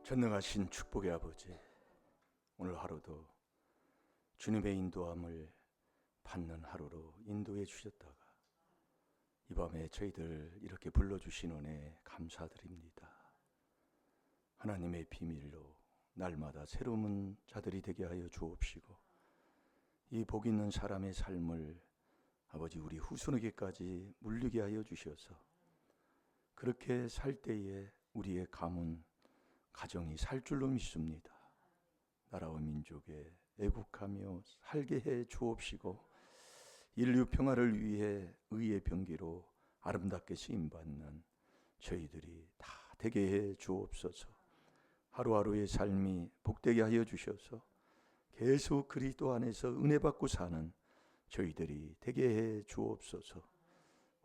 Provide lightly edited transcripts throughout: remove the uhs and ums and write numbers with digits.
전능하신 축복의 아버지, 오늘 하루도 주님의 인도함을 받는 하루로 인도해 주셨다가 이 밤에 저희들 이렇게 불러주신 은혜 감사드립니다. 하나님의 비밀로 날마다 새로운 자들이 되게 하여 주옵시고, 이 복 있는 사람의 삶을 아버지 우리 후손에게까지 물리게 하여 주셔서 그렇게 살 때에 우리의 가문, 가정이 살 줄로 믿습니다. 나라와 민족에 애국하며 살게 해 주옵시고, 인류 평화를 위해 의의 병기로 아름답게 쓰임받는 저희들이 다 되게 해 주옵소서. 하루하루의 삶이 복되게 하여 주셔서 계속 그리스도 안에서 은혜 받고 사는 저희들이 되게 해 주옵소서.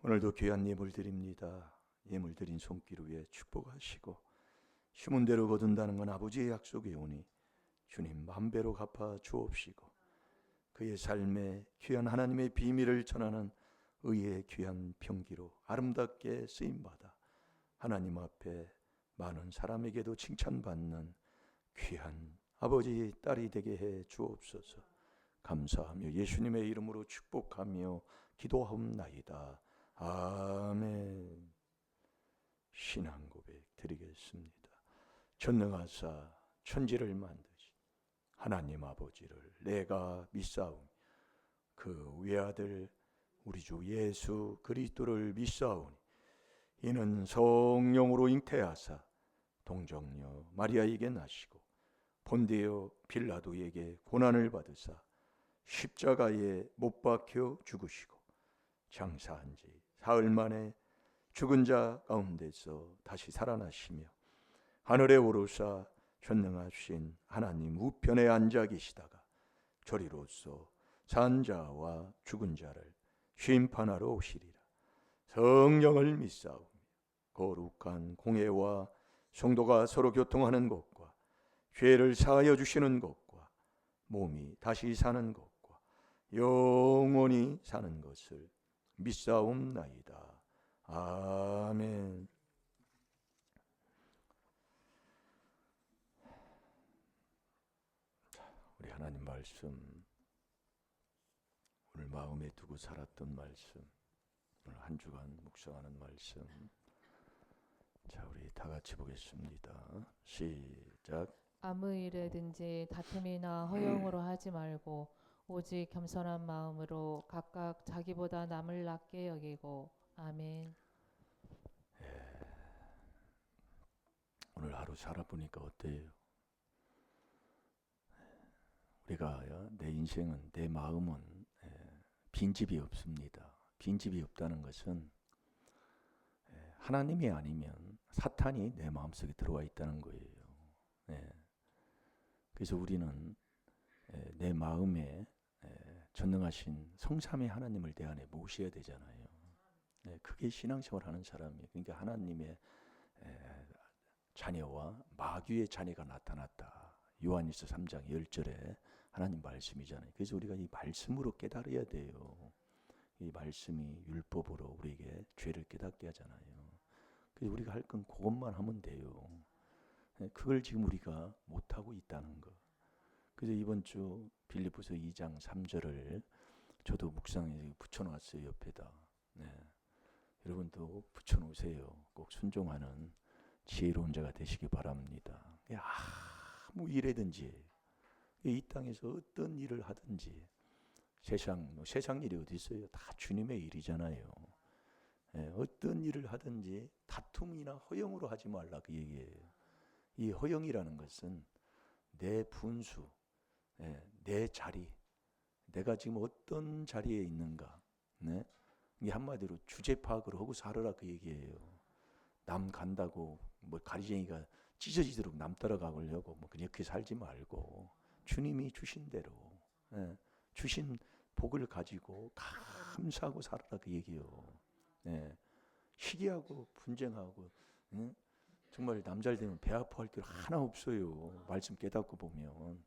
오늘도 귀한 예물 드립니다. 예물 드린 손길 위에 축복하시고, 심은 대로 거둔다는 건 아버지의 약속이 오니 주님 만배로 갚아 주옵시고, 그의 삶에 귀한 하나님의 비밀을 전하는 의의 귀한 병기로 아름답게 쓰임받아 하나님 앞에 많은 사람에게도 칭찬받는 귀한 아버지 딸이 되게 해 주옵소서. 감사하며 예수님의 이름으로 축복하며 기도하옵나이다. 아멘. 신앙 고백 드리겠습니다. 전능하사 천지를 만드신 하나님 아버지를 내가 믿사오니 그 외아들 우리 주 예수 그리스도를 믿사오니 이는 성령으로 잉태하사 동정녀 마리아에게 나시고 본디오 빌라도에게 고난을 받으사 십자가에 못 박혀 죽으시고 장사한 지 사흘 만에 죽은 자 가운데서 다시 살아나시며 하늘에 오르사 전능하신 하나님 우편에 앉아 계시다가 저리로서 산 자와 죽은 자를 심판하러 오시리라. 성령을 믿사오며 거룩한 공회와 성도가 서로 교통하는 것과 죄를 사하여 주시는 것과 몸이 다시 사는 것과 영원히 사는 것을 믿사옵나이다. 아멘. 우리 하나님 말씀, 오늘 마음에 두고 살았던 말씀, 오늘 한 주간 묵상하는 말씀, 자 우리 다 같이 보겠습니다. 시작. 아무 일에든지 다툼이나 허용으로 하지 말고 오직 겸손한 마음으로 각각 자기보다 남을 낮게 여기고. 아멘. 오늘 하루 살아보니까 어때요? 우리가 내 인생은, 내 마음은 빈집이 없습니다. 빈집이 없다는 것은 하나님이 아니면 사탄이 내 마음속에 들어와 있다는 거예요. 그래서 우리는 내 마음에 전능하신 성삼위 하나님을 내 안에 모셔야 되잖아요. 그게 신앙생활 하는 사람이에요. 그러니까 하나님의 자녀와 마귀의 자녀가 나타났다. 요한일서 3장 10절에 하나님 말씀이잖아요. 그래서 우리가 이 말씀으로 깨달아야 돼요. 이 말씀이 율법으로 우리에게 죄를 깨닫게 하잖아요. 그래서 우리가 할 건 그것만 하면 돼요. 그걸 지금 우리가 못하고 있다는 거. 그래서 이번 주 빌립보서 2장 3절을 저도 묵상에 붙여놨어요. 옆에다. 여러분도 붙여놓으세요. 꼭 순종하는 지혜로운 자가 되시기 바랍니다. 아무 일이든지, 이 땅에서 어떤 일을 하든지, 세상 일이 어디 있어요? 다 주님의 일이잖아요. 어떤 일을 하든지 다툼이나 허용으로 하지 말라, 그 얘기예요. 이 허용이라는 것은 내 분수, 내 자리, 내가 지금 어떤 자리에 있는가, 이게 한마디로 주제 파악을 하고 살아라, 그 얘기예요. 남 간다고 뭐 가리쟁이가 찢어지도록 남 따라가려고 뭐 그렇게 살지 말고 주님이 주신 대로 주신 복을 가지고 감사하고 살아라, 그 얘기요. 시기하고 분쟁하고 정말 남잘 되면 배 아파할 길 하나 없어요. 말씀 깨닫고 보면.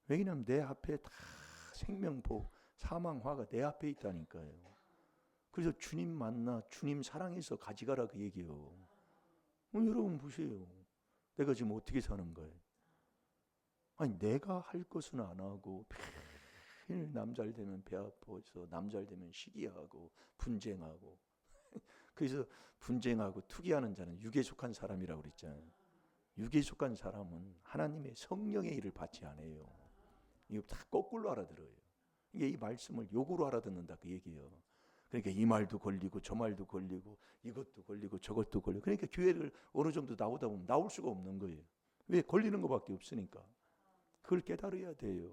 왜냐하면 내 앞에 다 생명복, 사망화가 내 앞에 있다니까요. 그래서 주님 만나 주님 사랑해서 가져가라, 그 얘기요. 여러분 보세요. 내가 지금 어떻게 사는 거예요? 아니 내가 할 것은 안 하고 매일 남잘 되면 배 아파서 남잘 되면 시기하고 분쟁하고 그래서 분쟁하고 투기하는 자는 육에 속한 사람이라고 그랬잖아요. 육에 속한 사람은 하나님의 성령의 일을 받지 않아요. 이거 다 거꾸로 알아들어요. 이게 이 말씀을 욕으로 알아듣는다 그 얘기예요. 그러니까 이 말도 걸리고 저 말도 걸리고 이것도 걸리고 저것도 걸리고 그러니까 교회를 어느 정도 나오다 보면 나올 수가 없는 거예요. 왜? 걸리는 것밖에 없으니까. 그걸 깨달아야 돼요.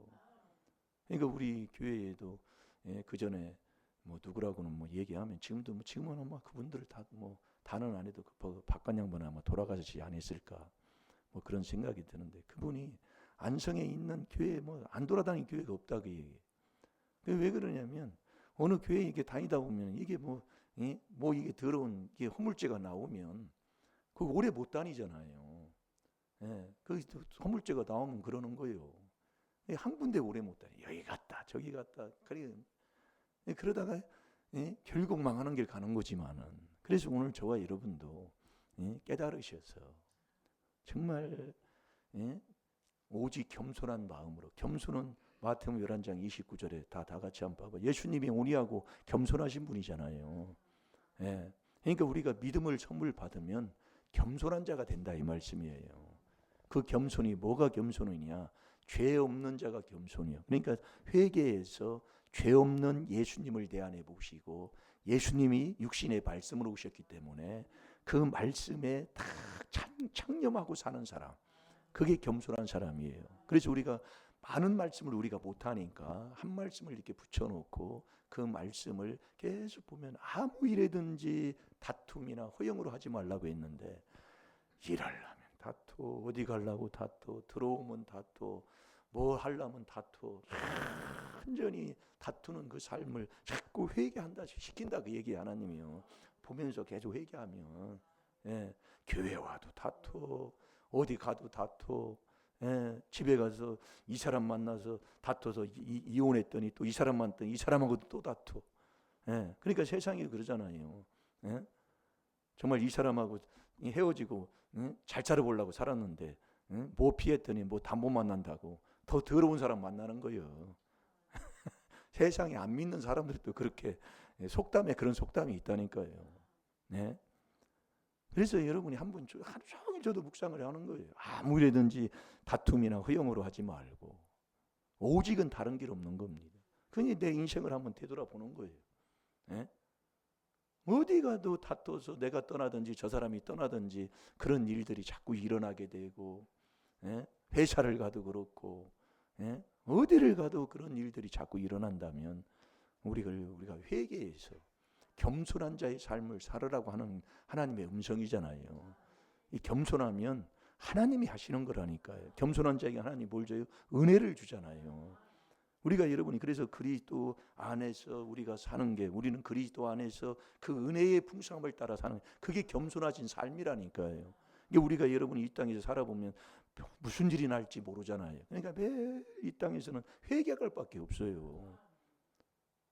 그러니까 우리 교회에도 그 전에 뭐 누구라고는 뭐 얘기하면 지금도 지금은 아마 그분들 다 뭐 다는 안 해도 그 박관 양반 아마 돌아가시지 않았을까 뭐 그런 생각이 드는데 그분이 안성에 있는 교회 뭐 안 돌아다니는 교회가 없다 그 얘기. 왜 그러냐면 어느 교회 이게 다니다 보면 이게 뭐 이게 더러운 이게 허물죄가 나오면 그 오래 못 다니잖아요. 그 허물죄가 나오면 그러는 거예요. 한 군데 오래 못 다니. 여기 갔다 저기 갔다. 그러다가 결국 망하는 길 가는 거지만은 그래서 오늘 저와 여러분도 깨달으셔서 정말 오직 겸손한 마음으로 겸손은 마태복음 11장 29절에 다 같이 한번 봐봐. 예수님이 온유하고 겸손하신 분이잖아요. 그러니까 우리가 믿음을 선물 받으면 겸손한 자가 된다 이 말씀이에요. 그 겸손이 뭐가 겸손이냐? 죄 없는 자가 겸손이요. 그러니까 회개에서 죄 없는 예수님을 대안해 보시고 예수님이 육신의 말씀으로 오셨기 때문에 그 말씀에 다 창념하고 사는 사람. 그게 겸손한 사람이에요. 그래서 우리가 많은 말씀을 우리가 못하니까 한 말씀을 이렇게 붙여놓고 그 말씀을 계속 보면 아무 일에든지 다툼이나 허영으로 하지 말라고 했는데 일하려면 다투, 어디 가려고 다투, 들어오면 다투, 뭐 하려면 다투, 완전히 다투는 그 삶을 자꾸 회개한다 시킨다 그 얘기 하나님이요. 보면서 계속 회개하면 교회 와도 다투, 어디 가도 다투, 집에 가서 이 사람 만나서 다투어서 이혼했더니 또 이 사람 만났더니 이 사람하고도 또 다투. 그러니까 세상이 그러잖아요. 정말 이 사람하고 헤어지고 잘 살아보려고 살았는데 뭐 피했더니 뭐 담보 만난다고 더 더러운 사람 만나는 거예요. 세상에 안 믿는 사람들도 그렇게 속담에 그런 속담이 있다니까요. 그래서 여러분이 한번 하루 종일 저도 묵상을 하는 거예요. 아무 일이든지 다툼이나 허영으로 하지 말고 오직은 다른 길 없는 겁니다. 그러니 내 인생을 한번 되돌아보는 거예요. 어디 가도 다퉈서 내가 떠나든지 저 사람이 떠나든지 그런 일들이 자꾸 일어나게 되고 회사를 가도 그렇고 어디를 가도 그런 일들이 자꾸 일어난다면 우리가 회개해서 겸손한 자의 삶을 살으라고 하는 하나님의 음성이잖아요. 이 겸손하면 하나님이 하시는 거라니까요. 겸손한 자에게 하나님이 뭘 줘요? 은혜를 주잖아요. 우리가 여러분이 그래서 그리스도 안에서 우리가 사는 게 우리는 그리스도 안에서 그 은혜의 풍성함을 따라 사는 그게 겸손하신 삶이라니까요. 이게 우리가 여러분이 이 땅에서 살아보면 무슨 일이 날지 모르잖아요. 그러니까 매일 이 땅에서는 회개할 밖에 없어요.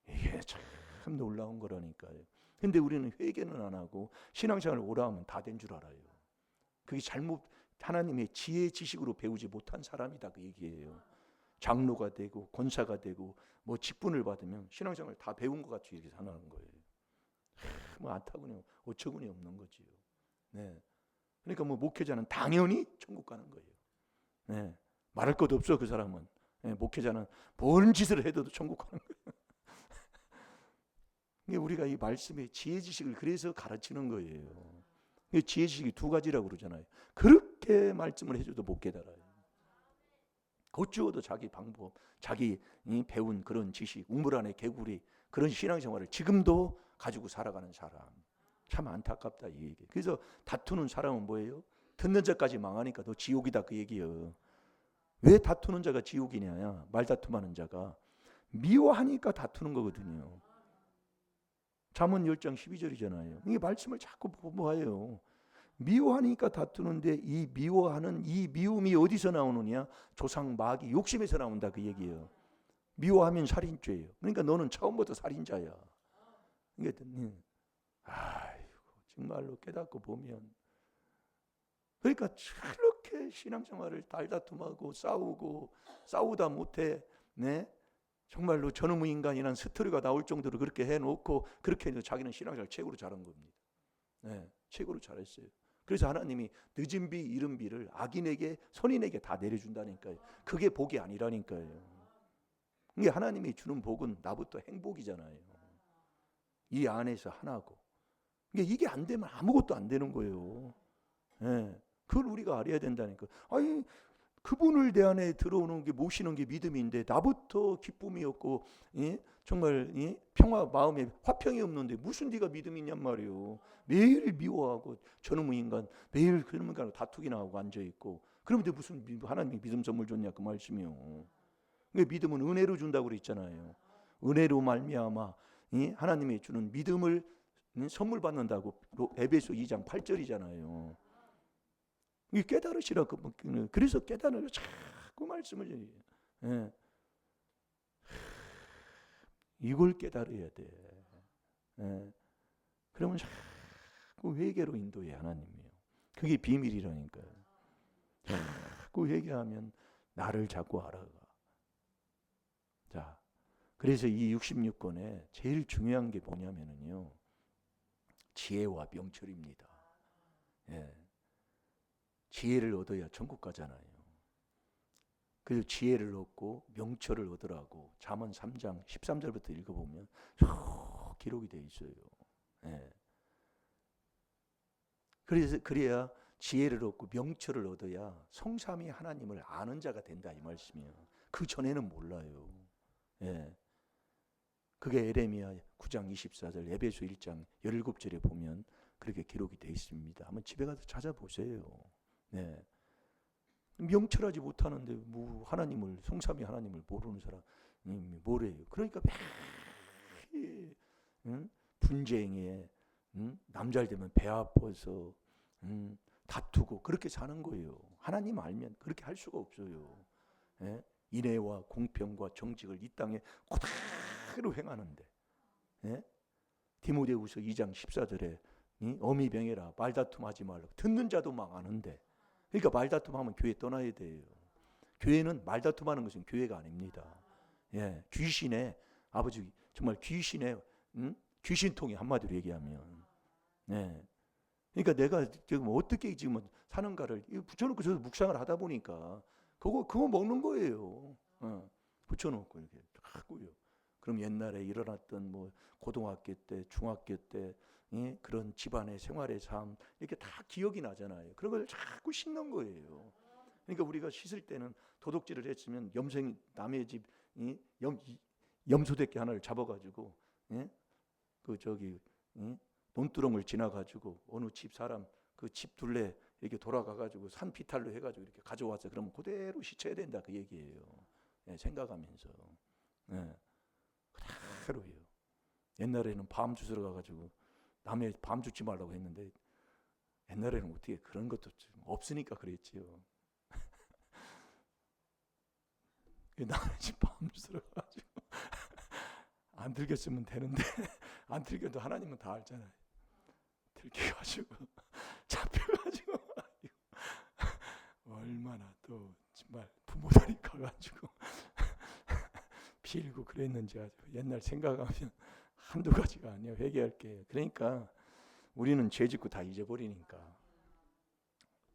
이게 참 놀라운 거라니까요. 근데 우리는 회개는 안 하고 신앙생활을 오라 하면 다 된 줄 알아요. 그게 잘못 하나님의 지혜 지식으로 배우지 못한 사람이다 그 얘기예요. 장로가 되고 권사가 되고 뭐 직분을 받으면 신앙생활 다 배운 것 같이 이렇게 사는 거예요. 뭐 안타군요, 어처구니 없는 거지요. 그러니까 뭐 목회자는 당연히 천국 가는 거예요. 말할 것도 없어 그 사람은. 목회자는 뭔 짓을 해도 천국 가는 거예요. 우리가 이 말씀의 지혜 지식을 그래서 가르치는 거예요. 지혜 지식이 두 가지라고 그러잖아요. 그렇게 말씀을 해줘도 못 깨달아요. 어쩌어도 자기 방법, 자기 배운 그런 지식, 우물 안에 개구리 그런 신앙생활을 지금도 가지고 살아가는 사람. 참 안타깝다 이 얘기. 그래서 다투는 사람은 뭐예요? 듣는 자까지 망하니까 너 지옥이다 그 얘기예요. 왜 다투는 자가 지옥이냐? 말다툼하는 자가 미워하니까 다투는 거거든요. 잠언 10장 12절이잖아요. 이게 말씀을 자꾸 보호해요. 미워하니까 다투는데 이 미워하는 이 미움이 어디서 나오느냐? 조상 마귀 욕심에서 나온다 그 얘기예요. 미워하면 살인죄예요. 그러니까 너는 처음부터 살인자야. 그러니까 아이고 정말로 깨닫고 보면 그러니까 그렇게 신앙생활을 달다툼하고 싸우다 못해 네? 정말로 저놈의 인간이란 스토리가 나올 정도로 그렇게 해놓고 그렇게 해서 자기는 신앙생활 최고로 잘한 겁니다. 네, 최고로 잘했어요. 그래서 하나님이 늦은 비 이른 비를 악인에게 선인에게 다 내려준다니까요. 그게 복이 아니라니까요. 이게 하나님이 주는 복은 나부터 행복이잖아요. 이 안에서 하나고. 이게 안 되면 아무것도 안 되는 거예요. 예, 그걸 우리가 알아야 된다니까. 아니 그분을 내 안에 들어오는 게 모시는 게 믿음인데 나부터 기쁨이 없고 정말 평화 마음에 화평이 없는데 무슨 네가 믿음이 있냔 말이에요. 매일 미워하고 저놈의 인간 매일 그놈의 인간하고 다투기나 하고 앉아있고 그런데 무슨 하나님이 믿음 선물 줬냐 그 말씀이요. 믿음은 은혜로 준다고 그랬잖아요. 은혜로 말미암아 하나님이 주는 믿음을 선물 받는다고 에베소 2장 8절이잖아요. 이 깨달으시라 그래서 깨달으려 자꾸 말씀을 예. 이걸 깨달아야 돼. 예. 그러면 자꾸 회개로 인도해 하나님이요. 그게 비밀이라니까요. 자꾸 회개하면 나를 자꾸 알아가. 자, 그래서 이 66권에 제일 중요한 게 뭐냐면요, 지혜와 명철입니다. 예. 지혜를 얻어야 천국 가잖아요. 그래서 지혜를 얻고 명철을 얻으라고 잠언 3장 13절부터 읽어보면 기록이 되어 있어요. 예. 그래야 지혜를 얻고 명철을 얻어야 성삼위 하나님을 아는 자가 된다 이 말씀이에요. 그 전에는 몰라요. 예. 그게 에레미야 9장 24절, 에베소 1장 17절에 보면 그렇게 기록이 되어 있습니다. 한번 집에 가서 찾아보세요. 네. 명철하지 못하는데 뭐 하나님을 성삼위 하나님을 모르는 사람이 뭐래요? 그러니까 매일 분쟁에 남잘 되면 배 아파서 다투고 그렇게 사는 거예요. 하나님 알면 그렇게 할 수가 없어요. 예? 인애와 공평과 정직을 이 땅에 그대로 행하는데 예? 디모데후서 2장 14절에 어미 병해라 말다툼하지 말라고 듣는 자도 망하는데 그러니까 말다툼하면 교회 떠나야 돼요. 교회는 말다툼하는 것은 교회가 아닙니다. 예, 귀신의 아버지 정말 귀신의 귀신통이 한마디로 얘기하면 예. 그러니까 내가 지금 어떻게 지금 사는가를 붙여놓고 저도 묵상을 하다 보니까 그거 먹는 거예요. 붙여놓고 이렇게 하고요. 그럼 옛날에 일어났던 뭐 고등학교 때, 중학교 때 그런 집안의 생활의 삶 이렇게 다 기억이 나잖아요. 그런 걸 자꾸 씻는 거예요. 그러니까 우리가 씻을 때는 도둑질을 했으면 남의 집 염소대끼 하나를 잡아가지고 그 저기 논두렁을 지나가지고 어느 집 사람 그 집 둘레 이렇게 돌아가가지고 산 비탈로 해가지고 이렇게 가져와서 그러면 그대로 씻어야 된다 그 얘기예요. 예, 생각하면서 그대로요. 옛날에는 밤 주스러 가가지고 남의 밤 줍지 말라고 했는데 옛날에는 어떻게 그런 것도 좀 없으니까 그랬지요. 남의 집 밤 주스러 가가지고 안 들켰으면 되는데 안 들켜도 하나님은 다 알잖아요. 들켜가지고 잡혀가지고 얼마나 또 정말 부모들이 가가지고 빌고 그랬는지 아주 옛날 생각하면 한두 가지가 아니야. 회개할 게. 그러니까 우리는 죄 짓고 다 잊어버리니까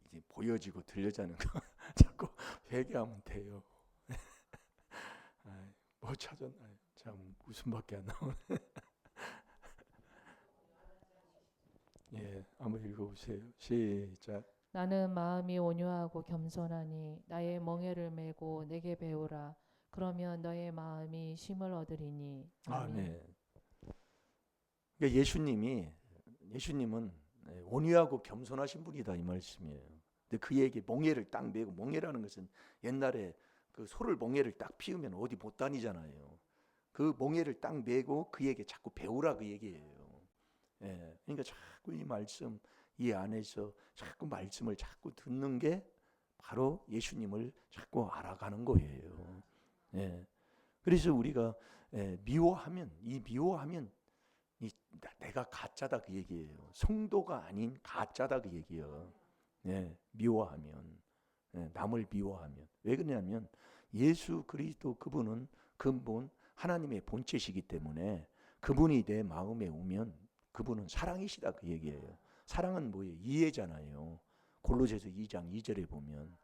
이제 보여지고 들려자는 거 자꾸 회개하면 돼요. 뭐 찾았나요? 참 웃음밖에 안 나오네. 예, 한번 읽어보세요. 시작. 나는 마음이 온유하고 겸손하니 나의 멍에를 메고 내게 배우라. 그러면 너의 마음이 쉼을 얻으리니. 아멘. 그러니까 예수님은 온유하고 겸손하신 분이다 이 말씀이에요. 근데 그에게 멍에를 딱 메고, 멍에라는 것은 옛날에 그 소를 멍에를 딱 피우면 어디 못 다니잖아요. 그 멍에를 딱 메고 그에게 자꾸 배우라 그 얘기예요. 예, 그러니까 자꾸 이 말씀 이 안에서 자꾸 말씀을 자꾸 듣는 게 바로 예수님을 자꾸 알아가는 거예요. 예, 그래서 우리가 미워하면 내가 가짜다 그 얘기예요. 성도가 아닌 가짜다 그 얘기예요. 예, 미워하면 남을 미워하면. 왜 그러냐면 예수 그리스도 그분은 근본 하나님의 본체시기 때문에 그분이 내 마음에 오면 그분은 사랑이시다 그 얘기예요. 사랑은 뭐예요? 이해잖아요. 골로새서 2장 2절에 보면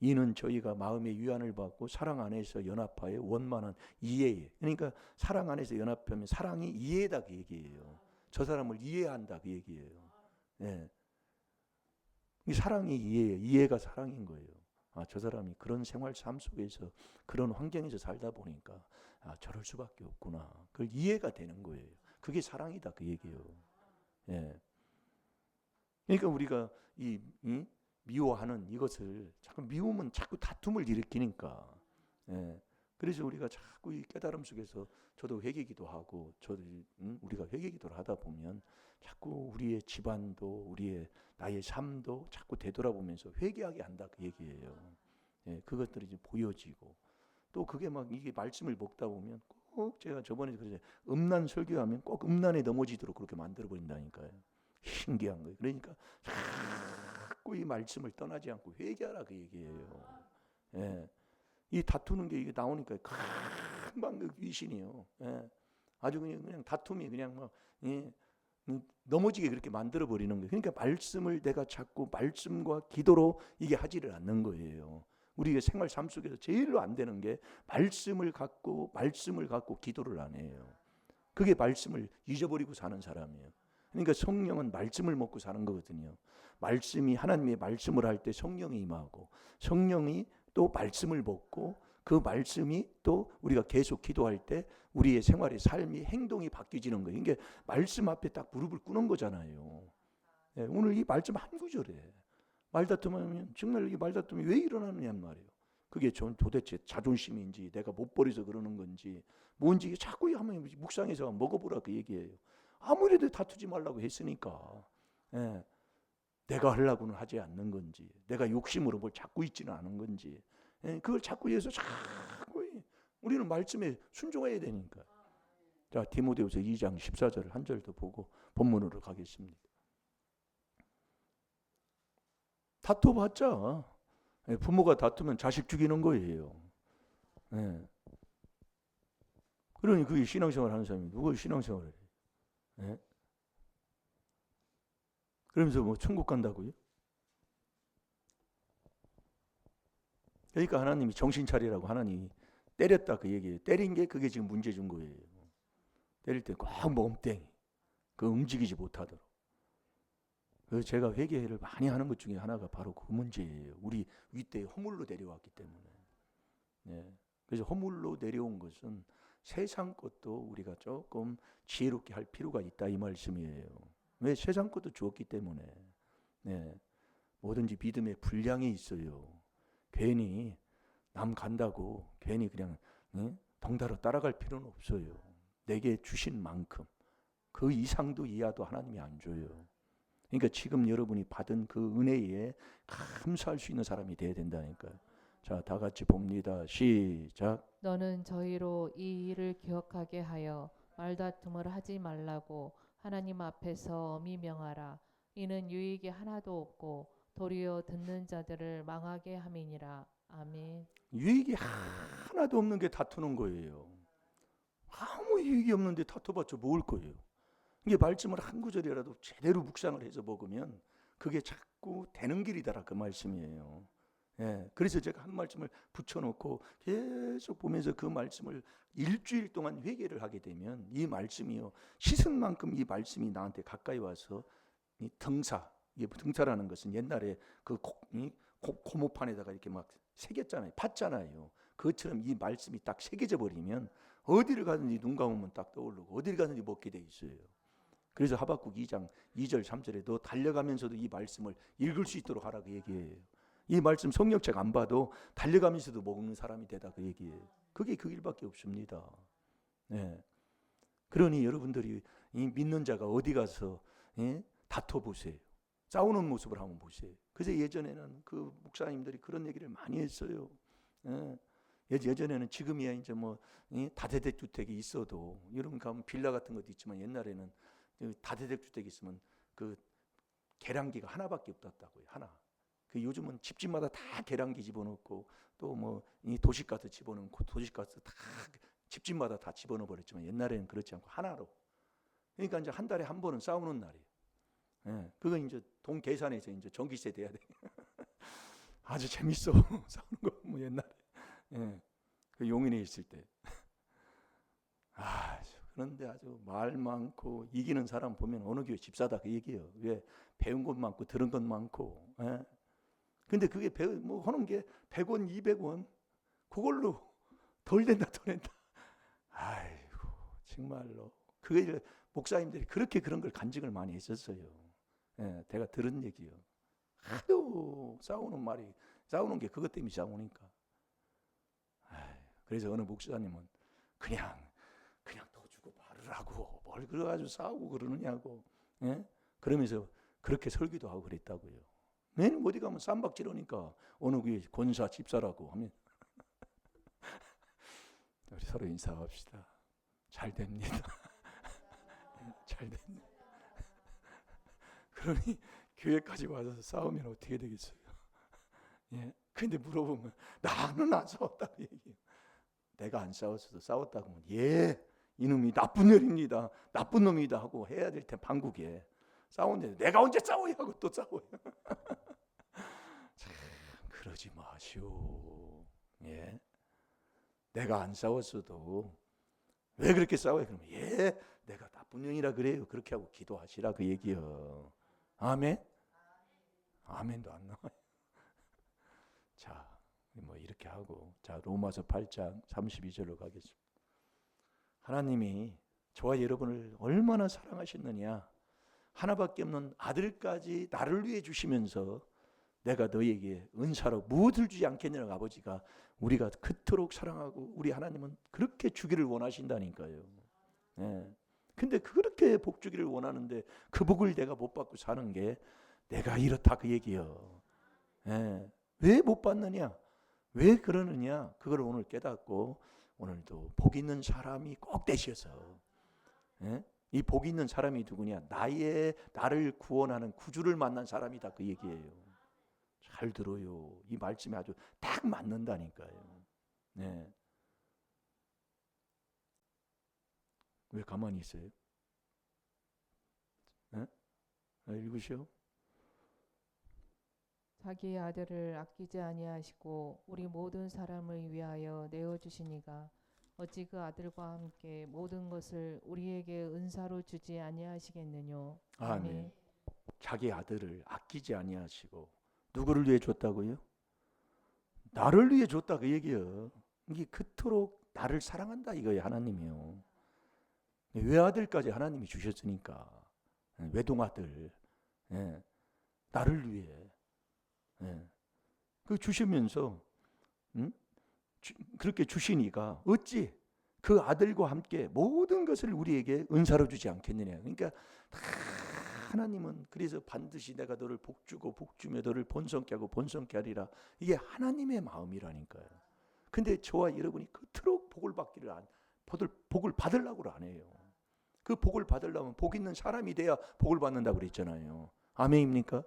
이는 저희가 마음의 위안을 받고 사랑 안에서 연합하여 원만한 이해에. 그러니까 사랑 안에서 연합하면 사랑이 이해다 그 얘기예요. 저 사람을 이해한다 그 얘기예요. 이 사랑이 이해예요. 이해가 사랑인 거예요. 저 사람이 그런 생활 삶 속에서 그런 환경에서 살다 보니까 저럴 수밖에 없구나. 그걸 이해가 되는 거예요. 그게 사랑이다 그 얘기예요. 그러니까 우리가 이 미워하는 이것을 자꾸 미우면 자꾸 다툼을 일으키니까. 그래서 우리가 자꾸 이 깨달음 속에서 저도 회개기도 하고 우리가 회개기도를 하다 보면 자꾸 우리의 집안도 우리의 나의 삶도 자꾸 되돌아보면서 회개하게 한다 그 얘기예요. 그것들이 이제 보여지고 또 그게 막 이게 말씀을 먹다 보면 꼭 제가 저번에 그래서 음란 설교하면 꼭 음란에 넘어지도록 그렇게 만들어 버린다니까요. 신기한 거예요. 그러니까 자꾸 이 말씀을 떠나지 않고 회개하라 그 얘기예요. 이 다투는 게 이게 나오니까 금방 그 귀신이요. 아주 그냥 다툼이 그냥 막 넘어지게 그렇게 만들어 버리는 거예요. 그러니까 말씀을 내가 자꾸 말씀과 기도로 이게 하지를 않는 거예요. 우리의 생활 삶 속에서 제일로 안 되는 게 말씀을 갖고 기도를 안 해요. 그게 말씀을 잊어버리고 사는 사람이에요. 그러니까 성령은 말씀을 먹고 사는 거거든요. 말씀이 하나님의 말씀을 할 때 성령이 임하고 성령이 또 말씀을 먹고 그 말씀이 또 우리가 계속 기도할 때 우리의 생활의 삶이 행동이 바뀌어지는 거예요. 이게 말씀 앞에 딱 무릎을 꿇는 거잖아요. 오늘 이 말씀 한 구절에 말다툼하면 정말 이 말다툼이 왜 일어나느냐는 말이에요. 그게 도대체 자존심인지 내가 못 버려서 그러는 건지 뭔지 자꾸 하면 묵상해서 먹어보라 그 얘기예요. 아무래도 다투지 말라고 했으니까 내가 하려고는 하지 않는 건지 내가 욕심으로 뭘 잡고 있지는 않은 건지 그걸 잡고 위해서 자꾸 우리는 말씀에 순종해야 되니까. 자, 디모데후서 2장 14절 한 절 더 보고 본문으로 가겠습니다. 다퉈봤자 부모가 다투면 자식 죽이는 거예요. 그러니 그게 신앙생활 하는 사람이 누가 신앙생활을 해? 그러면서 뭐 천국 간다고요? 그러니까 하나님이 정신 차리라고 하나님이 때렸다 그 얘기예요. 때린 게 그게 지금 문제 준 거예요. 때릴 때 꼭 몸땡이 그 움직이지 못하도록. 그래서 제가 회개를 많이 하는 것 중에 하나가 바로 그 문제예요. 우리 윗대에 허물로 내려왔기 때문에. 그래서 허물로 내려온 것은 세상 것도 우리가 조금 지혜롭게 할 필요가 있다 이 말씀이에요. 왜? 세상 것도 주었기 때문에. 뭐든지 믿음의 분량이 있어요. 괜히 남 간다고 괜히 그냥 덩달아 따라갈 필요는 없어요. 내게 주신 만큼 그 이상도 이하도 하나님이 안 줘요. 그러니까 지금 여러분이 받은 그 은혜에 감사할 수 있는 사람이 돼야 된다니까요. 자, 다 같이 봅니다. 시작. 너는 저희로 이 일을 기억하게 하여 말다툼을 하지 말라고 하나님 앞에서 엄히 명하라. 이는 유익이 하나도 없고 도리어 듣는 자들을 망하게 함이니라. 아멘. 유익이 하나도 없는 게 다투는 거예요. 아무 유익이 없는데 다퉈봤자 뭘 거예요. 이게 말씀을 한 구절이라도 제대로 묵상을 해서 먹으면 그게 자꾸 되는 길이다라 그 말씀이에요. 그래서 제가 한 말씀을 붙여놓고 계속 보면서 그 말씀을 일주일 동안 회개를 하게 되면 이 말씀이요 씻은 만큼 이 말씀이 나한테 가까이 와서 이 이게 등사라는 것은 옛날에 그 고모판에다가 이렇게 막 새겼잖아요, 팠잖아요. 그것처럼 이 말씀이 딱 새겨져 버리면 어디를 가든지 눈 감으면 딱 떠오르고 어디를 가든지 먹게 돼 있어요. 그래서 하박국 2장 2절 3절에 너 달려가면서도 이 말씀을 읽을 수 있도록 하라 그 얘기예요. 이 말씀 성경책 안 봐도 달려가면서도 먹는 사람이 되다 그 얘기예요. 그게 그 일밖에 없습니다. 그러니 여러분들이 이 믿는 자가 어디 가서 다퉈 보세요. 싸우는 모습을 한번 보세요. 그래서 예전에는 그 목사님들이 그런 얘기를 많이 했어요. 예전에는 지금이야 이제 뭐 다세대 주택이 있어도 여러분 가면 빌라 같은 것도 있지만 옛날에는 다세대 주택이 있으면 그 계량기가 하나밖에 없었다고요. 하나. 그 요즘은 집집마다 다 계량기 집어넣고 또 뭐 이 도시가스 집어넣고 도시가스 다 집집마다 다 집어넣어 버렸지만 옛날에는 그렇지 않고 하나로. 그러니까 이제 한 달에 한 번은 싸우는 날이에요. 예, 그거 이제 돈 계산해서 이제 전기세 돼야 돼. 아주 재밌어 싸우는 거 뭐 옛날에. 예, 그 용인에 있을 때. 아, 그런데 아주 말 많고 이기는 사람 보면 어느 교회 집사다 그 얘기예요. 왜 배운 것 많고 들은 것 많고. 예. 근데 그게 뭐 하는 게 100원, 200원 그걸로 덜 된다, 덜 된다. 아이고 정말로 그게 목사님들이 그렇게 그런 걸 간증을 많이 했었어요. 예, 내가 들은 얘기요. 하도 싸우는 게 그것 때문에 싸우니까. 그래서 어느 목사님은 그냥 더 주고 말을 하고 뭘 그래가지고 싸우고 그러느냐고. 예? 그러면서 그렇게 설교도 하고 그랬다고요. 맨 어디 가면 쌈박지르니까 어느 교회 권사 집사라고 하면 우리 서로 인사합시다. 잘 됩니다. 잘 됩니다. 그러니 교회까지 와서 싸우면 어떻게 되겠어요? 예. 근데 물어보면 나는 안 싸웠다고 얘기해요. 내가 안 싸웠어도 싸웠다고 하면 예, 이놈이 나쁜 놈입니다. 나쁜 놈이다 하고 해야 될 테 판국에 싸웠는데 내가 언제 싸워야 하고 또 싸워요. 참 그러지 마시오. 예. 내가 안 싸웠어도 왜 그렇게 싸워요? 그러면 예, 내가 나쁜 년이라 그래요. 그렇게 하고 기도하시라 그 얘기요. 아멘? 아멘도 안 나와요. 자, 뭐 이렇게 하고 자 로마서 8장 32절로 가겠습니다. 하나님이 저와 여러분을 얼마나 사랑하셨느냐. 하나밖에 없는 아들까지 나를 위해 주시면서 내가 너에게 은사로 무엇을 주지 않겠느냐고 아버지가 우리가 그토록 사랑하고 우리 하나님은 그렇게 주기를 원하신다니까요. 예. 근데 그렇게 복 주기를 원하는데 그 복을 내가 못 받고 사는 게 내가 이렇다 그 얘기요. 예. 왜 못 받느냐? 왜 그러느냐? 그걸 오늘 깨닫고 오늘도 복 있는 사람이 꼭 되셔서 예? 이 복 있는 사람이 누구냐? 나를 구원하는 구주를 만난 사람이다 그 얘기예요. 잘 들어요. 이 말씀이 아주 딱 맞는다니까요. 네. 왜 가만히 있어요? 네? 읽으시오. 자기의 아들을 아끼지 아니하시고 우리 모든 사람을 위하여 내어 주시니가 어찌 그 아들과 함께 모든 것을 우리에게 은사로 주지 아니하시겠느뇨. 아멘. 자기 아들을 아끼지 아니하시고 누구를 위해 줬다고요? 나를 위해 줬다 그 얘기예요. 이게 그토록 나를 사랑한다 이거예요. 하나님이요. 외아들까지 하나님이 주셨으니까 외동아들 예. 나를 위해 예. 그 주시면서 그렇게 주시니까 어찌 그 아들과 함께 모든 것을 우리에게 은사로 주지 않겠느냐. 그러니까 하나님은 그래서 반드시 내가 너를 복주고 복주며 너를 번성케 하고 번성케 하리라. 이게 하나님의 마음이라니까요. 근데 저와 여러분이 그토록 복을 받으려고 안 해요. 그 복을 받으려면 복 있는 사람이 돼야 복을 받는다고 그랬잖아요. 아멘입니까?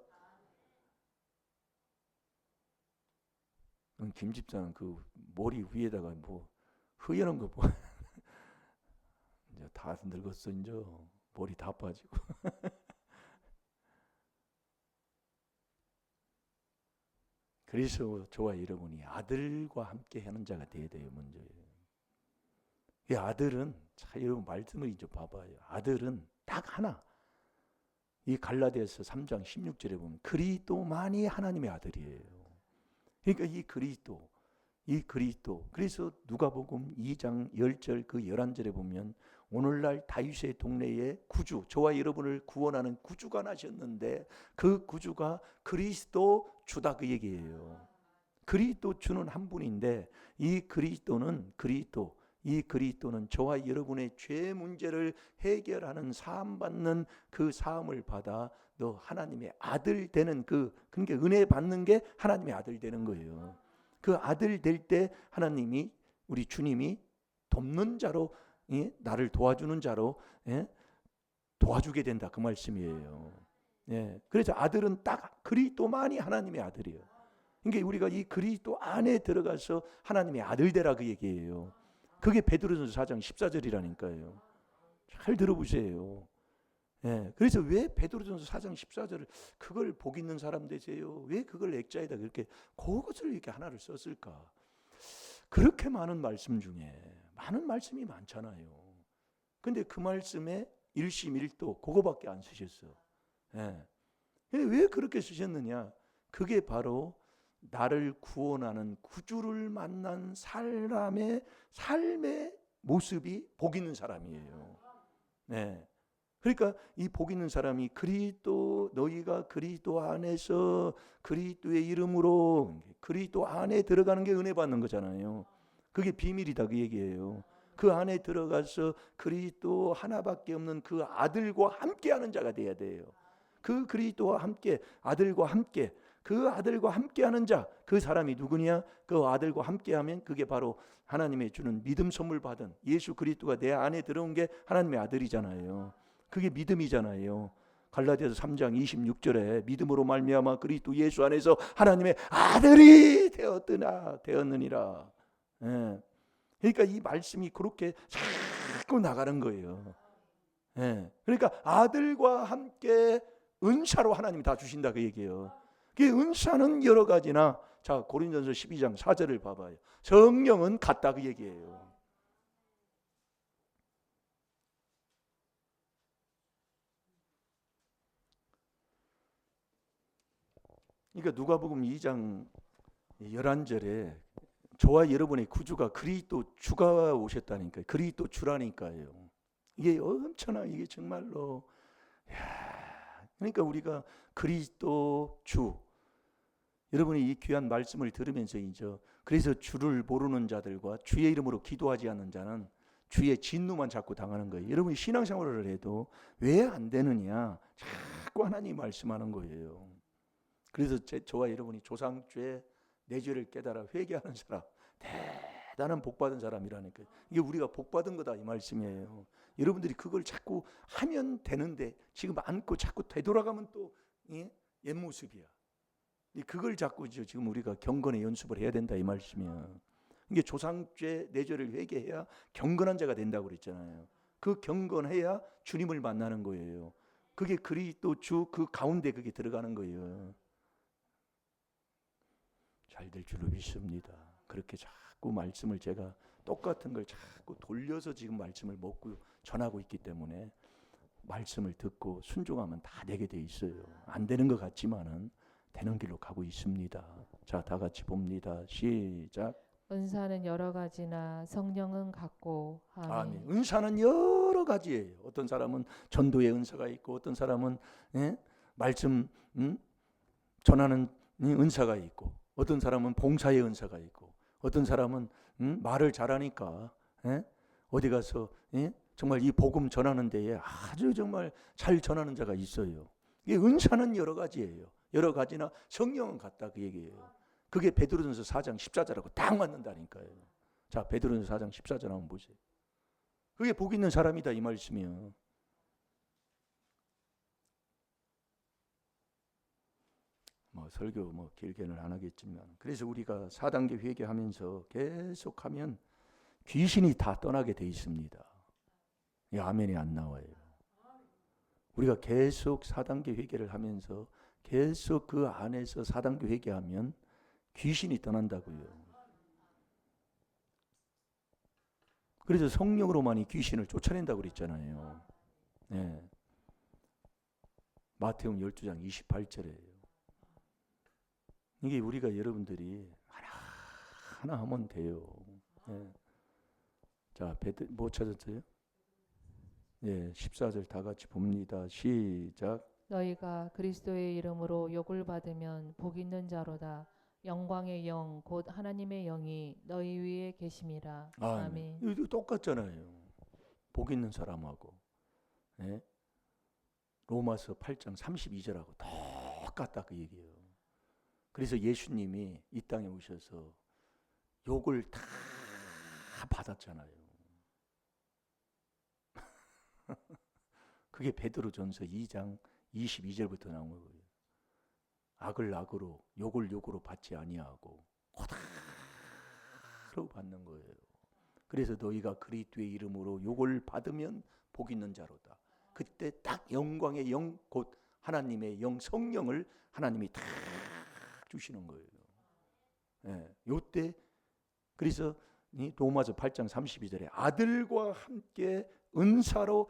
김 집사는 그 머리 위에다가 뭐 흐연한 거 뭐 이제 다 늙었어 이제 머리 다 빠지고 그래서 저와 여러분이 아들과 함께 하는 자가 되어야 돼요. 먼저요. 이 아들은 자 여러분 말씀을 이제 봐봐요. 아들은 딱 하나. 이 갈라디아서 3장 16절에 보면 그리스도만이 하나님의 아들이에요. 그러니까 이 그리스도 그래서 누가복음 2장 10절 그 11절에 보면 오늘날 다윗의 동네에 구주 저와 여러분을 구원하는 구주가 나셨는데 그 구주가 그리스도 주다 그 얘기예요. 그리스도 주는 한 분인데 이 그리스도는 저와 여러분의 죄 문제를 해결하는 사함 받는 그 사함을 받아 너 하나님의 아들 되는 그러니까 은혜 받는 게 하나님의 아들 되는 거예요. 그 아들 될 때 하나님이 우리 주님이 돕는 자로 예? 나를 도와주는 자로 예? 도와주게 된다 그 말씀이에요. 예. 그래서 아들은 딱 그리스도만이 하나님의 아들이에요. 그러니까 우리가 이 그리스도 안에 들어가서 하나님의 아들 되라 그 얘기예요. 그게 베드로전서 4장 14절이라니까요. 잘 들어보세요. 예, 그래서 왜 베드로전서 4장 14절을 그걸 복 있는 사람 되세요? 왜 그걸 액자에다 그렇게 그것을 이렇게 하나를 썼을까? 그렇게 많은 말씀 중에 많은 말씀이 많잖아요. 근데 그 말씀에 일심일도 그거밖에 안 쓰셨어. 예. 근데 왜 그렇게 쓰셨느냐? 그게 바로 나를 구원하는 구주를 만난 사람의 삶의 모습이 복 있는 사람이에요. 네. 그러니까 이 복 있는 사람이 그리스도 너희가 그리스도 안에서 그리스도의 이름으로 그리스도 안에 들어가는 게 은혜 받는 거잖아요. 그게 비밀이다 그 얘기예요. 그 안에 들어가서 그리스도 하나밖에 없는 그 아들과 함께하는 자가 돼야 돼요. 그 그리스도와 함께 아들과 함께 그 아들과 함께하는 자, 그 사람이 누구냐? 그 아들과 함께하면 그게 바로 하나님의 주는 믿음 선물 받은 예수 그리스도가 내 안에 들어온 게 하나님의 아들이잖아요. 그게 믿음이잖아요. 갈라디아서 3장 26절에 믿음으로 말미암아 그리스도 예수 안에서 하나님의 아들이 되었느니라. 예. 그러니까 이 말씀이 그렇게 자꾸 나가는 거예요. 예. 그러니까 아들과 함께 은사로 하나님이 다 주신다 그 얘기예요. 그 은사는 여러 가지나 자 고린도전서 12장 4절을 봐봐요. 성령은 같다 그 얘기예요. 그러니까 누가복음 2장 11절에 저와 여러분의 구주가 그리스도 주가 오셨다니까요. 그리스도 주라니까요. 이게 엄청나 이게 정말로 그러니까 우리가 그리스도 주 여러분이 이 귀한 말씀을 들으면서이죠. 그래서 주를 모르는 자들과 주의 이름으로 기도하지 않는 자는 주의 진노만 자꾸 당하는 거예요. 여러분이 신앙생활을 해도 왜 안 되느냐 자꾸 하나님 말씀하는 거예요. 그래서 저와 여러분이 조상죄 내 죄를 깨달아 회개하는 사람 대단한 복받은 사람이라니까요. 이게 우리가 복받은 거다 이 말씀이에요. 여러분들이 그걸 자꾸 하면 되는데 지금 안고 자꾸 되돌아가면 또 옛 모습이야. 그걸 자꾸 지금 우리가 경건의 연습을 해야 된다 이 말씀이야. 이게 조상죄 내 죄를 회개해야 경건한 자가 된다고 그랬잖아요. 그 경건해야 주님을 만나는 거예요. 그게 그리스도 주 그 가운데 그게 들어가는 거예요. 잘 될 줄로 믿습니다. 그렇게 자꾸 말씀을 제가 똑같은 걸 자꾸 돌려서 지금 말씀을 먹고 전하고 있기 때문에 말씀을 듣고 순종하면 다 되게 돼 있어요. 안 되는 것 같지만은 되는 길로 가고 있습니다. 자, 다 같이 봅니다. 시작. 은사는 여러 가지나 성령은 같고. 아멘. 아멘. 은사는 여러 가지예요. 어떤 사람은 전도의 은사가 있고 어떤 사람은 말씀 전하는 은사가 있고 어떤 사람은 봉사의 은사가 있고 어떤 사람은 말을 잘하니까 어디 가서 정말 이 복음 전하는 데에 아주 정말 잘 전하는 자가 있어요. 이 은사는 여러 가지예요. 여러 가지나 성령은 같다 그 얘기예요. 그게 베드로전서 4장 14절하고 딱 맞는다니까요. 자, 베드로전서 4장 14절 한번 보세요. 그게 복 있는 사람이다 이 말씀이요. 설교 길게는 안 하겠지만 그래서 우리가 4단계 회개하면서 계속하면 귀신이 다 떠나게 돼 있습니다. 이 아멘이 안 나와요. 우리가 계속 4단계 회개를 하면서 계속 그 안에서 4단계 회개하면 귀신이 떠난다고요. 그래서 성령으로만이 귀신을 쫓아낸다고 그랬잖아요. 네. 마태복음 12장 28절에요. 이게 우리가 여러분들이 하나 하면 돼요. 네. 자, 뭐 찾았어요? 네, 14절 다 같이 봅니다. 시작. 너희가 그리스도의 이름으로 욕을 받으면 복 있는 자로다. 영광의 영 곧 하나님의 영이 너희 위에 계심이라. 아멘. 이거 똑같잖아요. 복 있는 사람하고 로마서 8장 32절하고 똑같다 그 얘기예요. 그래서 예수님이 이 땅에 오셔서 욕을 다 받았잖아요. 그게 베드로전서 2장 22절부터 나온 거예요. 악을 악으로 욕을 욕으로 받지 아니하고 고다로 받는 거예요. 그래서 너희가 그리스도의 이름으로 욕을 받으면 복 있는 자로다. 그때 딱 영광의 영 곧 하나님의 영 성령을 하나님이 다 주시는 거예요. 예, 요때 그래서 이 로마서 8장 32절에 아들과 함께 은사로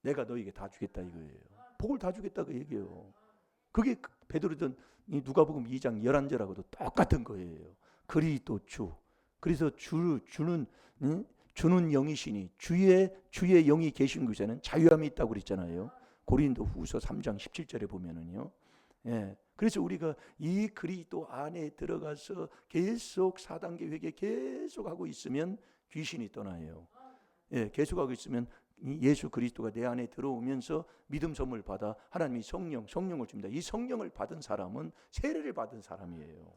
내가 너에게 다 주겠다 이거예요. 복을 다 주겠다 그 얘기예요. 그게 베드로든 이 누가복음 2장 11절하고도 똑같은 거예요. 그리스도 주. 그래서 주는 영이시니 주의 영이 계신 곳에는 자유함이 있다고 그랬잖아요. 고린도후서 3장 17절에 보면은요. 예. 그래서 우리가 이 그리스도 안에 들어가서 계속 4단계 회개 계속 하고 있으면 귀신이 떠나요. 예, 계속 하고 있으면 예수 그리스도가 내 안에 들어오면서 믿음 선물 받아 하나님이 성령을 줍니다. 이 성령을 받은 사람은 세례를 받은 사람이에요.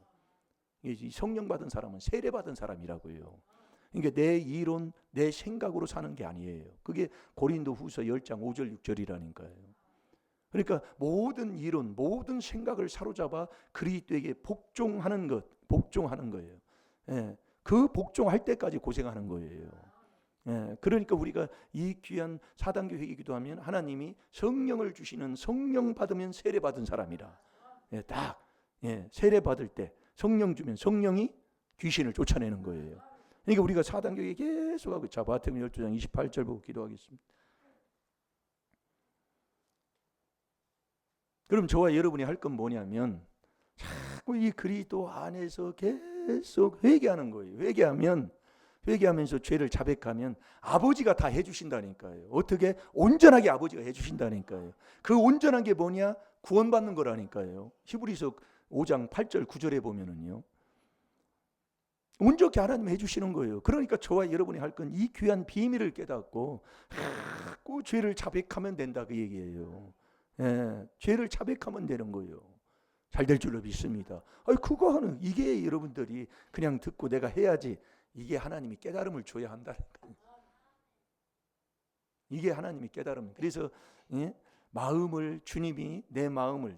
이 성령 받은 사람은 세례 받은 사람이라고요. 그러니까 내 이론, 내 생각으로 사는 게 아니에요. 그게 고린도후서 10장 5절 6절이라니까요. 그러니까 모든 이론, 모든 생각을 사로잡아 그리스도에게 복종하는 거예요. 예, 그 복종할 때까지 고생하는 거예요. 예, 그러니까 우리가 이 귀한 4단계 회개 기도하면 하나님이 성령을 주시는 성령 받으면 세례 받은 사람이라. 예, 세례 받을 때 성령 주면 성령이 귀신을 쫓아내는 거예요. 그러니까 우리가 4단계 회개 계속하고 자 마태복음 12장 28절 보고 기도하겠습니다. 그럼 저와 여러분이 할 건 뭐냐면 자꾸 이 그리스도 안에서 계속 회개하는 거예요. 회개하면서 죄를 자백하면 아버지가 다 해주신다니까요. 어떻게? 온전하게 아버지가 해주신다니까요. 그 온전한 게 뭐냐? 구원받는 거라니까요. 히브리서 5장 8절 9절에 보면은요. 온전히 하나님이 해주시는 거예요. 그러니까 저와 여러분이 할 건 이 귀한 비밀을 깨닫고 자꾸 죄를 자백하면 된다 그 얘기예요. 예, 죄를 자백하면 되는 거예요. 잘 될 줄로 믿습니다. 그거 하는 이게 여러분들이 그냥 듣고 내가 해야지 이게 하나님이 깨달음을 줘야 한다니까요. 이게 하나님이 깨달음. 그래서 마음을 주님이 내 마음을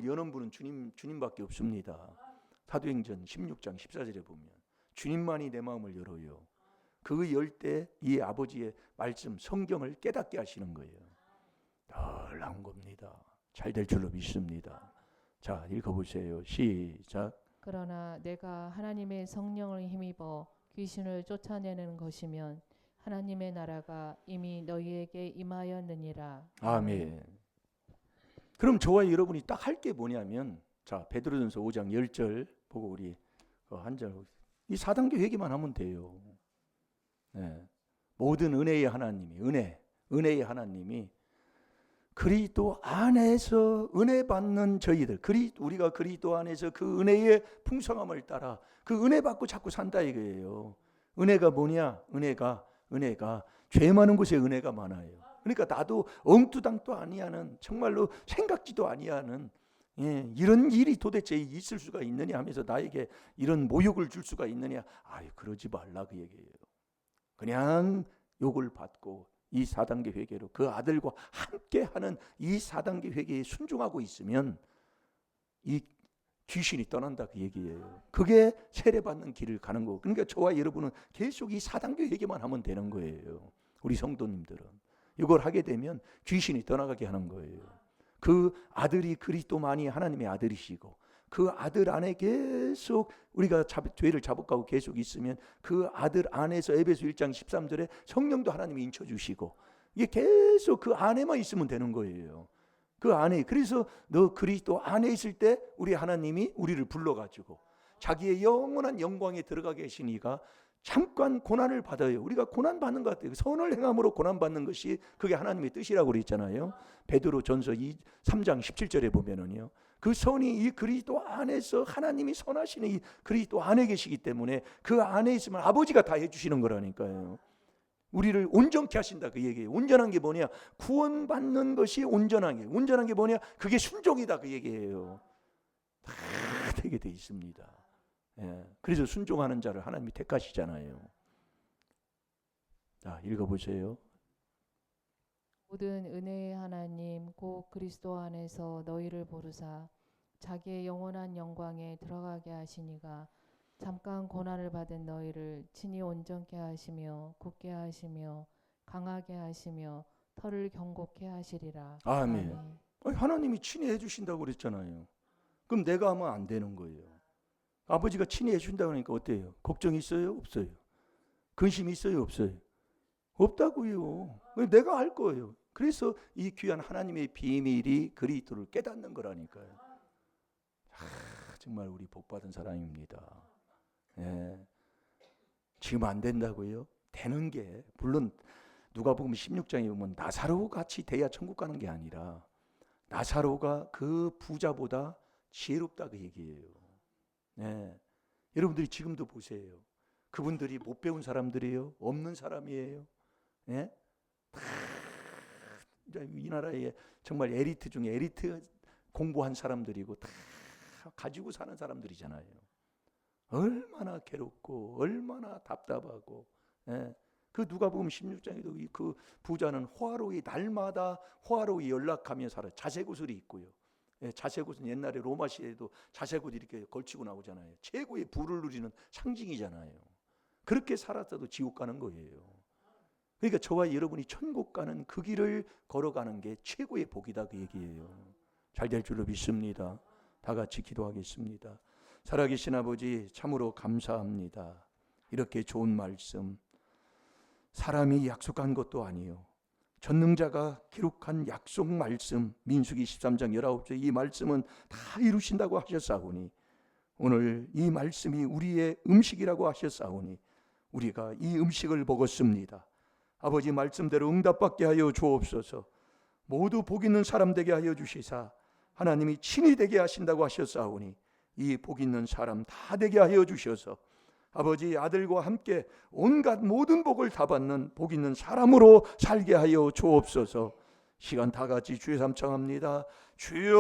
여는 분은 주님밖에 없습니다. 사도행전 16장 14절에 보면 주님만이 내 마음을 열어요. 그 열 때 이 아버지의 말씀 성경을 깨닫게 하시는 거예요. 놀라운 겁니다. 잘 될 줄로 믿습니다. 자, 읽어보세요. 시작. 그러나 내가 하나님의 성령을 힘입어 귀신을 쫓아내는 것이면 하나님의 나라가 이미 너희에게 임하였느니라. 아멘. 그럼 저와 여러분이 딱 할 게 뭐냐면 자 베드로전서 5장 10절 보고 우리 한 절 이 4단계 회개만 하면 돼요. 네. 모든 은혜의 하나님이 은혜의 하나님이 그리스도 안에서 은혜 받는 저희들 우리가 그리스도 안에서 그 은혜의 풍성함을 따라 그 은혜 받고 자꾸 산다 이거예요. 은혜가 뭐냐? 은혜가 죄 많은 곳에 은혜가 많아요. 그러니까 나도 엉뚱당도 아니하는 정말로 생각지도 아니하는 이런 일이 도대체 있을 수가 있느냐 하면서 나에게 이런 모욕을 줄 수가 있느냐? 그러지 말라 그 얘기예요. 그냥 욕을 받고 이 4단계 회개로 그 아들과 함께하는 이 4단계 회개에 순종하고 있으면 이 귀신이 떠난다 그 얘기예요. 그게 세례받는 길을 가는 거고. 그러니까 저와 여러분은 계속 이 4단계 회개만 하면 되는 거예요. 우리 성도님들은 이걸 하게 되면 귀신이 떠나가게 하는 거예요. 그 아들이 그리스도만이 하나님의 아들이시고 그 아들 안에 계속 우리가 죄를 자복하고 계속 있으면 그 아들 안에서 에베소 1장 13절에 성령도 하나님이 인쳐주시고 이게 계속 그 안에만 있으면 되는 거예요. 그 안에 그래서 너 그리스도 안에 있을 때 우리 하나님이 우리를 불러가지고 자기의 영원한 영광에 들어가 계신 이가 잠깐 고난을 받아요. 우리가 고난 받는 것 같아요. 선을 행함으로 고난 받는 것이 그게 하나님의 뜻이라고 그랬잖아요. 베드로전서 3장 17절에 보면은요. 그 선이 이 그리스도 안에서 하나님이 선하시는 이 그리스도 안에 계시기 때문에 그 안에 있으면 아버지가 다 해주시는 거라니까요. 우리를 온전케 하신다 그 얘기예요. 온전한 게 뭐냐? 구원받는 것이 온전한 게 뭐냐? 그게 순종이다 그 얘기예요. 다 되게 돼 있습니다. 그래서 순종하는 자를 하나님이 택하시잖아요. 자, 읽어보세요. 모든 은혜의 하나님 곧 그리스도 안에서 너희를 부르사 자기의 영원한 영광에 들어가게 하시니가 잠깐 고난을 받은 너희를 친히 온전케 하시며 굳게 하시며 강하게 하시며 털을 경고케 하시리라. 아멘. 아니, 하나님이 친히 해주신다고 그랬잖아요. 그럼 내가 하면 안 되는 거예요. 아버지가 친히 해준다고 하니까 어때요? 걱정 있어요? 없어요? 근심 있어요? 없어요? 없다고요. 내가 할 거예요. 그래서 이 귀한 하나님의 비밀이 그리스도를 깨닫는 거라니까요. 정말 우리 복받은 사람입니다. 예. 지금 안 된다고요? 되는 게 물론 누가복음 16장에 보면 나사로 같이 돼야 천국 가는 게 아니라 나사로가 그 부자보다 지혜롭다 그 얘기예요. 예. 여러분들이 지금도 보세요. 그분들이 못 배운 사람들이에요? 없는 사람이에요? 예? 이 나라에 정말 에리트 중에 에리트 공부한 사람들이고 다 가지고 사는 사람들이잖아요. 얼마나 괴롭고 얼마나 답답하고. 예. 그 누가복음 16장에도 그 부자는 호화로이 날마다 호화로이 연락하며 살아요. 자색옷을 입고요. 예, 자색옷은 옛날에 로마 시대에도 자색옷 이렇게 걸치고 나오잖아요. 최고의 부를 누리는 상징이잖아요. 그렇게 살았어도 지옥 가는 거예요. 그러니까 저와 여러분이 천국 가는 그 길을 걸어가는 게 최고의 복이다 그 얘기예요. 잘 될 줄로 믿습니다. 다 같이 기도하겠습니다. 살아계신 아버지 참으로 감사합니다. 이렇게 좋은 말씀, 사람이 약속한 것도 아니요 전능자가 기록한 약속 말씀, 민수기 13장 19절 이 말씀은 다 이루신다고 하셨사오니 오늘 이 말씀이 우리의 음식이라고 하셨사오니 우리가 이 음식을 먹었습니다. 아버지 말씀대로 응답받게 하여 주옵소서. 모두 복 있는 사람 되게 하여 주시사 하나님이 친히 되게 하신다고 하셨사오니 이 복 있는 사람 다 되게 하여 주셔서 아버지 아들과 함께 온갖 모든 복을 다 받는 복 있는 사람으로 살게 하여 주옵소서. 시간 다 같이 주의 삼창합니다. 주여